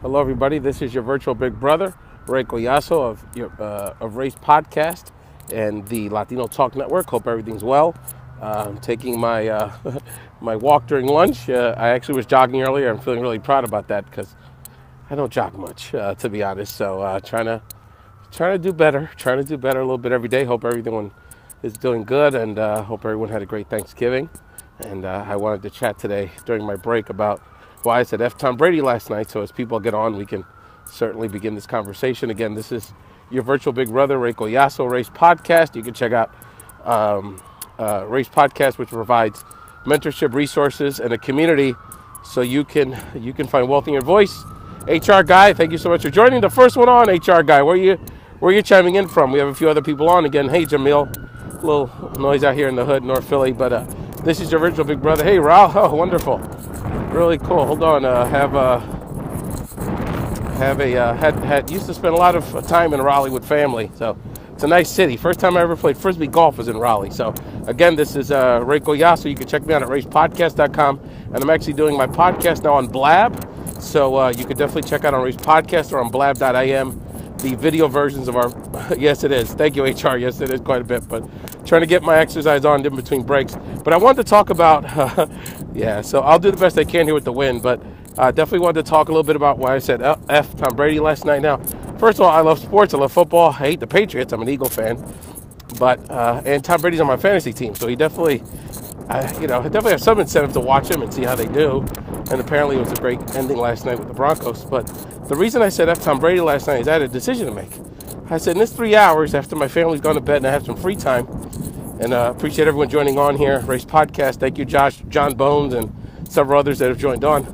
Hello, everybody. This is your virtual big brother, Ray Collazo of Race Podcast and the Latino Talk Network. Hope everything's well. I'm taking my my walk during lunch. I actually was jogging earlier. I'm feeling really proud about that because I don't jog much, to be honest. So trying to do better. Trying to do better a little bit every day. Hope everyone is doing good, and hope everyone had a great Thanksgiving. And I wanted to chat today during my break about why I said F Tom Brady last night. So as people get on, we can certainly begin this conversation. Again, this is your virtual big brother, Ray Collazo, Race Podcast. You can check out Race Podcast, which provides mentorship resources and a community so you can find wealth in your voice. HR Guy, thank you so much for joining. The first one on, HR Guy. Where you chiming in from? We have a few other people on. Again, hey, Jamil. A little noise out here in the hood, North Philly, but this is your virtual big brother. Hey, Raul. Oh, wonderful. Really cool. Hold on. Had used to spend a lot of time in Raleigh with family, so it's a nice city. First time I ever played Frisbee golf was in Raleigh. So again, this is Ray Collazo. You can check me out at racepodcast.com, and I'm actually doing my podcast now on Blab, so you can definitely check out on Race Podcast or on blab.im the video versions of our yes it is, thank you HR, yes it is quite a bit, but trying to get my exercise on in between breaks. But I wanted to talk about yeah, so I'll do the best I can here with the win, but definitely wanted to talk a little bit about why I said F Tom Brady last night. Now, first of all, I love sports, I love football, I hate the Patriots, I'm an Eagle fan, but and Tom Brady's on my fantasy team, so he definitely I definitely have some incentive to watch him and see how they do. And apparently it was a great ending last night with the Broncos. But the reason I said F Tom Brady last night is I had a decision to make. I said in this 3 hours after my family's gone to bed and I have some free time, and appreciate everyone joining on here, Race Podcast. Thank you, Josh, John Bones, and several others that have joined on.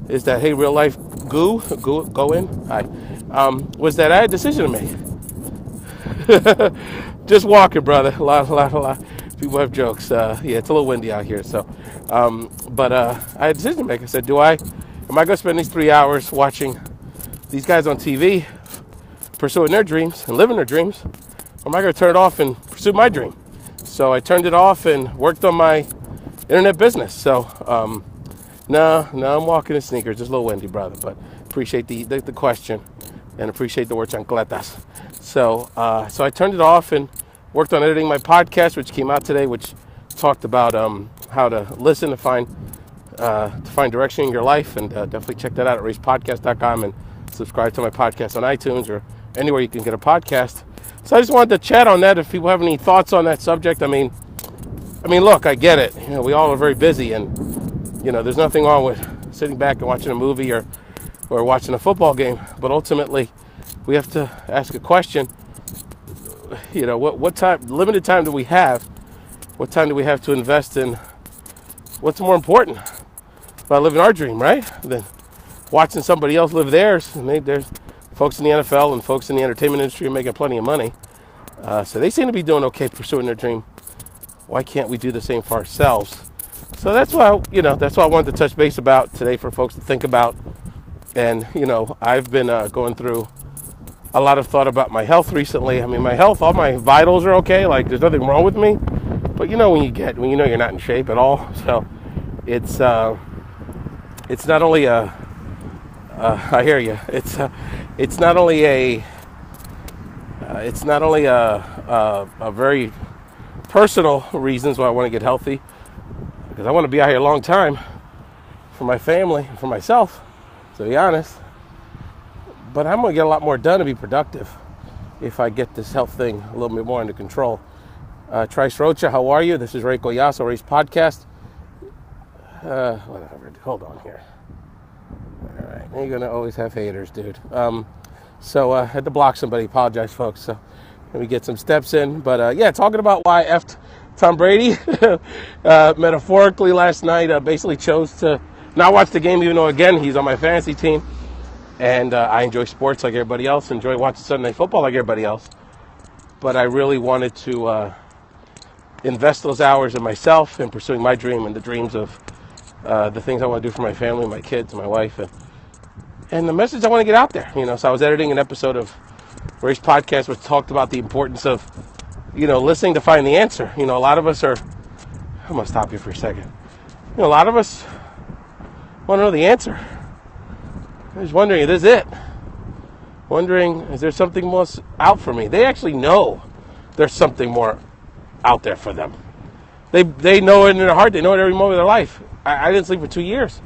Is that, hey, real life go in? Hi. Was that I had a decision to make. Just walking, brother. A lot. People have jokes. Yeah, it's a little windy out here. So, but I had a decision to make. I said, am I going to spend these 3 hours watching these guys on TV, pursuing their dreams and living their dreams? Or am I going to turn it off and pursue my dream? So I turned it off and worked on my internet business. So, no, I'm walking in sneakers. It's a little windy, brother, but appreciate the question and appreciate the word chancletas. So I turned it off and worked on editing my podcast, which came out today, which talked about how to listen to find direction in your life, and definitely check that out at racepodcast.com and subscribe to my podcast on iTunes or anywhere you can get a podcast. So I just wanted to chat on that. If people have any thoughts on that subject, I mean, look, I get it. We all are very busy, and there's nothing wrong with sitting back and watching a movie or watching a football game. But ultimately, we have to ask a question. What time, limited time do we have? What time do we have to invest in what's more important about living our dream, right? Than watching somebody else live theirs. And there's folks in the NFL and folks in the entertainment industry making plenty of money. So they seem to be doing okay pursuing their dream. Why can't we do the same for ourselves? So that's why I wanted to touch base about today for folks to think about. And, I've been going through a lot of thought about my health recently. I mean, my health, all my vitals are okay. Like, there's nothing wrong with me. But when you know you're not in shape at all. So it's not only I hear you. It's not only a very personal reasons why I want to get healthy, because I want to be out here a long time for my family and for myself, to be honest. But I'm going to get a lot more done to be productive if I get this health thing a little bit more under control. Trice Rocha, how are you? This is Ray Collazo, Race Podcast. Whatever. Hold on here. All right. You're going to always have haters, dude. So I had to block somebody. Apologize, folks. So let me get some steps in. But, talking about why I effed Tom Brady. Metaphorically, last night, basically chose to not watch the game, even though, again, he's on my fantasy team. And I enjoy sports like everybody else, enjoy watching Sunday Night Football like everybody else. But I really wanted to invest those hours in myself and pursuing my dream and the dreams of the things I want to do for my family, my kids, my wife, and the message I want to get out there. So I was editing an episode of Race Podcast which talked about the importance of, listening to find the answer. A lot of us are, I'm going to stop you for a second. A lot of us want to know the answer. I was wondering, is this it? Wondering, is there something more out for me? They actually know there's something more out there for them. They know it in their heart. They know it every moment of their life. I didn't sleep for 2 years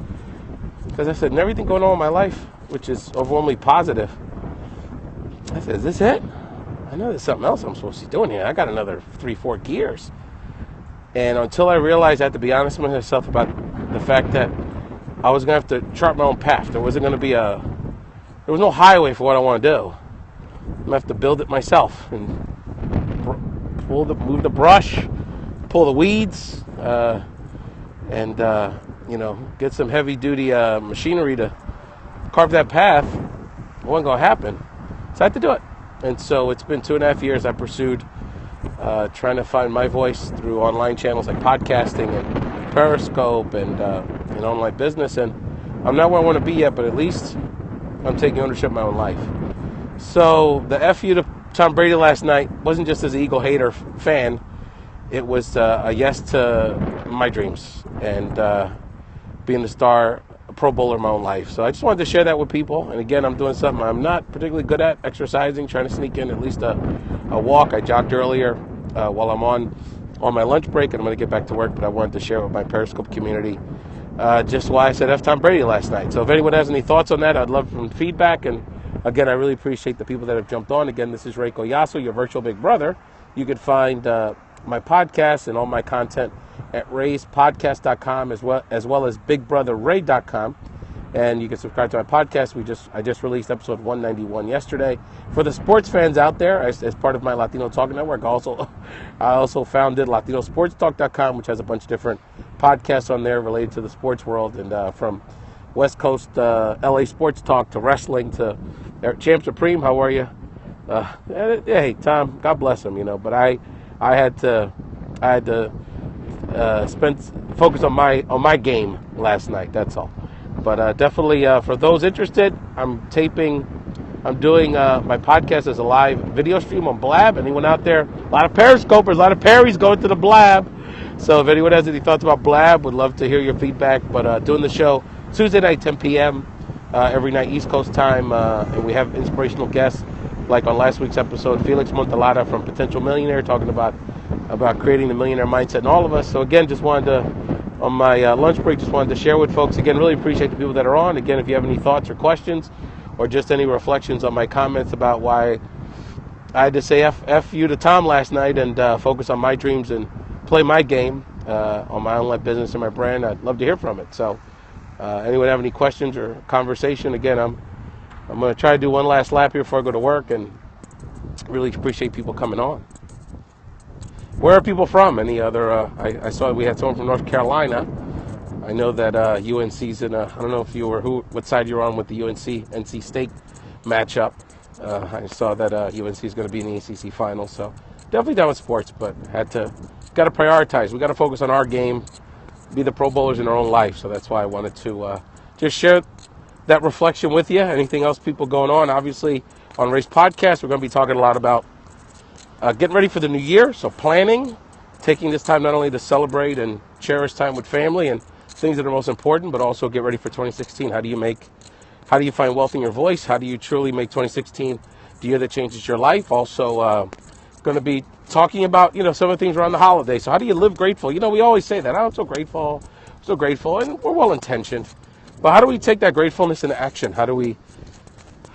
because I said, and everything going on in my life, which is overwhelmingly positive. I said, is this it? I know there's something else I'm supposed to be doing here. I got another 3-4 gears. And until I realized I had to be honest with myself about the fact that I was going to have to chart my own path. There wasn't going to be there was no highway for what I want to do. I'm going to have to build it myself and move the brush, pull the weeds, and get some heavy-duty machinery to carve that path. It wasn't going to happen. So I had to do it. And so it's been 2.5 years I pursued trying to find my voice through online channels like podcasting and Periscope and online business. And I'm not where I want to be yet, but at least I'm taking ownership of my own life. So the F you to Tom Brady last night wasn't just as an Eagle hater fan. It was a yes to my dreams and being the star Pro Bowler in my own life. So I just wanted to share that with people. And again, I'm doing something I'm not particularly good at, exercising, trying to sneak in at least a walk. I jogged earlier while I'm on my lunch break, and I'm going to get back to work, but I wanted to share with my Periscope community just why I said F Tom Brady last night. So if anyone has any thoughts on that, I'd love some feedback. And again, I really appreciate the people that have jumped on. Again, this is Ray Collazo, your virtual big brother. You can find my podcast and all my content at rayspodcast.com as well as bigbrotherray.com. And you can subscribe to my podcast. I just released episode 191 yesterday. For the sports fans out there, as part of my Latino Talk Network, I also founded LatinoSportsTalk.com, which has a bunch of different podcasts on there related to the sports world, and from West Coast LA Sports Talk to wrestling to Champ Supreme. How are you? Hey, Tom, God bless him. But I had to focus on my game last night. That's all. But definitely for those interested, I'm doing my podcast as a live video stream on Blab. Anyone out there? A lot of Periscopers, a lot of Perrys going to the Blab. So if anyone has any thoughts about Blab, would love to hear your feedback. But doing the show Tuesday night, 10 p.m. Every night East Coast time. And we have inspirational guests, like on last week's episode, Felix Montalada from Potential Millionaire, talking about creating the millionaire mindset in all of us. So again, just wanted to, on my lunch break, just wanted to share with folks. Again, really appreciate the people that are on. Again, if you have any thoughts or questions or just any reflections on my comments about why I had to say F you to Tom last night and focus on my dreams and play my game on my online business and my brand, I'd love to hear from it. So anyone have any questions or conversation? Again, I'm going to try to do one last lap here before I go to work, and really appreciate people coming on. Where are people from? Any other? I saw we had someone from North Carolina. I know that UNC's in I don't know if you were what side you're on with the UNC-NC State matchup. I saw that UNC is going to be in the ACC finals, so definitely down with sports, but got to prioritize. We got to focus on our game, be the Pro Bowlers in our own life. So that's why I wanted to just share that reflection with you. Anything else, people going on? Obviously, on Ray's podcast, we're going to be talking a lot about getting ready for the new year, so planning, taking this time not only to celebrate and cherish time with family and things that are most important, but also get ready for 2016. How do you find wealth in your voice? How do you truly make 2016 the year that changes your life? Also, going to be talking about, some of the things around the holidays. So how do you live grateful? We always say that. I'm so grateful, and we're well-intentioned. But how do we take that gratefulness into action? How do we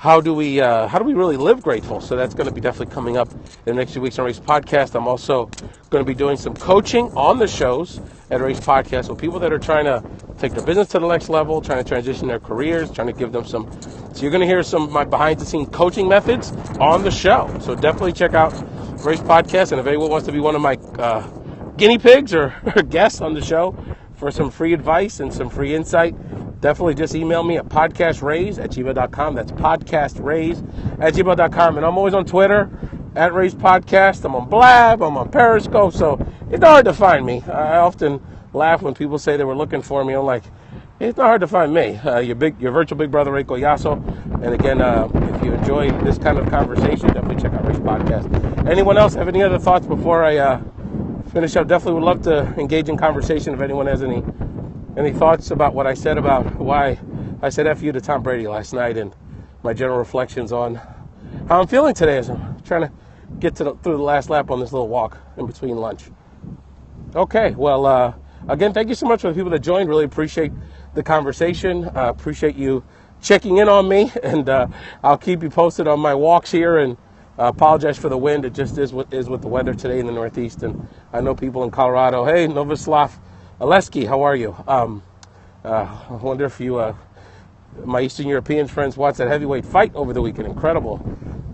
really live grateful? So that's going to be definitely coming up in the next few weeks on Ray's Podcast. I'm also going to be doing some coaching on the shows at Ray's Podcast with people that are trying to take their business to the next level, trying to transition their careers, trying to give them so you're going to hear some of my behind-the-scenes coaching methods on the show. So definitely check out Ray's Podcast. And if anyone wants to be one of my guinea pigs or guests on the show for some free advice and some free insight, definitely just email me at podcastrays@gmail.com. That's podcastrays@gmail.com. And I'm always on Twitter, at Ray's Podcast. I'm on Blab. I'm on Periscope. So it's not hard to find me. I often laugh when people say they were looking for me. I'm like, it's not hard to find me. Your virtual big brother, Ray Collazo. And again, if you enjoy this kind of conversation, definitely check out Ray's Podcast. Anyone else have any other thoughts before I finish up? Definitely would love to engage in conversation if anyone has any thoughts about what I said about why I said F you to Tom Brady last night, and my general reflections on how I'm feeling today as I'm trying to get through the last lap on this little walk in between lunch. Okay, well, again, thank you so much for the people that joined. Really appreciate the conversation. Appreciate you checking in on me, and I'll keep you posted on my walks here, and apologize for the wind. It just is what is with the weather today in the Northeast, and I know people in Colorado. Hey, Novislav Aleski, how are you? I wonder if you, my Eastern European friends, watched that heavyweight fight over the weekend. Incredible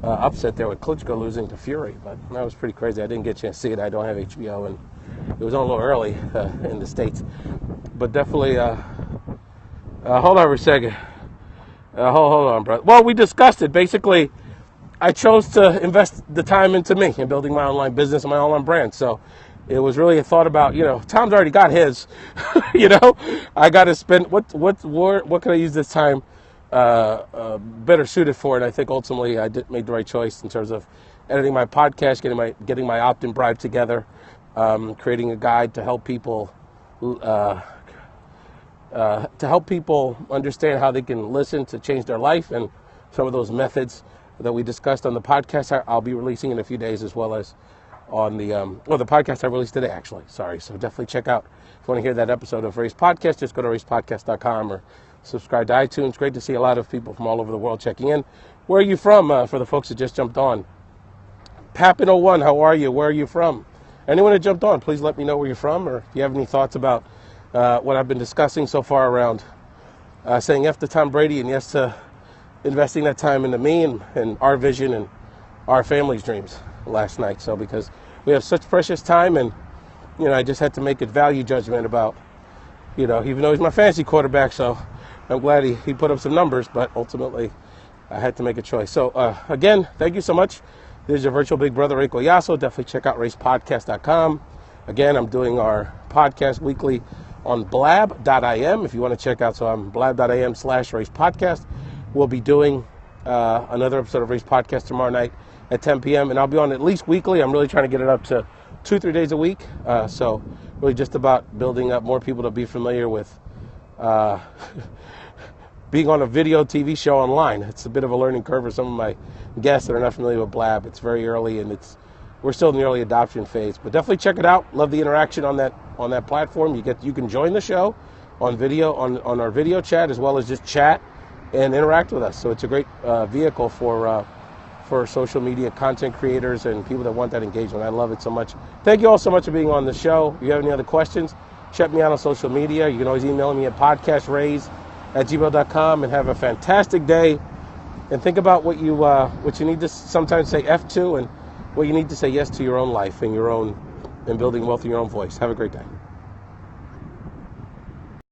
upset there with Klitschko losing to Fury, but that was pretty crazy. I didn't get a chance to see it. I don't have HBO, and it was on a little early in the States. But definitely, hold on for a second. Hold on, bro. Well, we discussed it. Basically, I chose to invest the time into me and building my online business and my online brand. So it was really a thought about, Tom's already got his, I got to spend, what can I use this time better suited for? And I think ultimately I made the right choice in terms of editing my podcast, getting my opt-in bribe together, creating a guide to help people understand how they can listen to change their life, and some of those methods that we discussed on the podcast I'll be releasing in a few days, as well as on the the podcast I released today, actually. Sorry. So definitely check out, if you want to hear that episode of Race Podcast, just go to racepodcast.com or subscribe to iTunes. Great to see a lot of people from all over the world checking in. Where are you from, for the folks that just jumped on? Papin01, how are you? Where are you from? Anyone that jumped on, please let me know where you're from, or if you have any thoughts about what I've been discussing so far around saying F to Tom Brady and yes to investing that time into me and our vision and our family's dreams last night. So because we have such precious time, and I just had to make a value judgment about, even though he's my fantasy quarterback, so I'm glad he put up some numbers, but ultimately I had to make a choice. So again, thank you so much. This is your virtual big brother, Ray Collazo. Definitely check out racepodcast.com. Again, I'm doing our podcast weekly on blab.im if you want to check out. So I'm blab.im/racepodcast. We'll be doing another episode of Race Podcast tomorrow night at 10 p.m. And I'll be on at least weekly. I'm really trying to get it up to 2-3 days a week. So really just about building up more people to be familiar with being on a video TV show online. It's a bit of a learning curve for some of my guests that are not familiar with Blab. It's very early, and we're still in the early adoption phase. But definitely check it out. Love the interaction on that platform. You can join the show on video on our video chat, as well as just chat and interact with us. So it's a great vehicle for social media content creators and people that want that engagement. I love it so much. Thank you all so much for being on the show. If you have any other questions, check me out on social media. You can always email me at podcastraise@gmail.com, and have a fantastic day. And think about what you need to sometimes say F to, and what you need to say yes to your own life and building wealth in your own voice. Have a great day.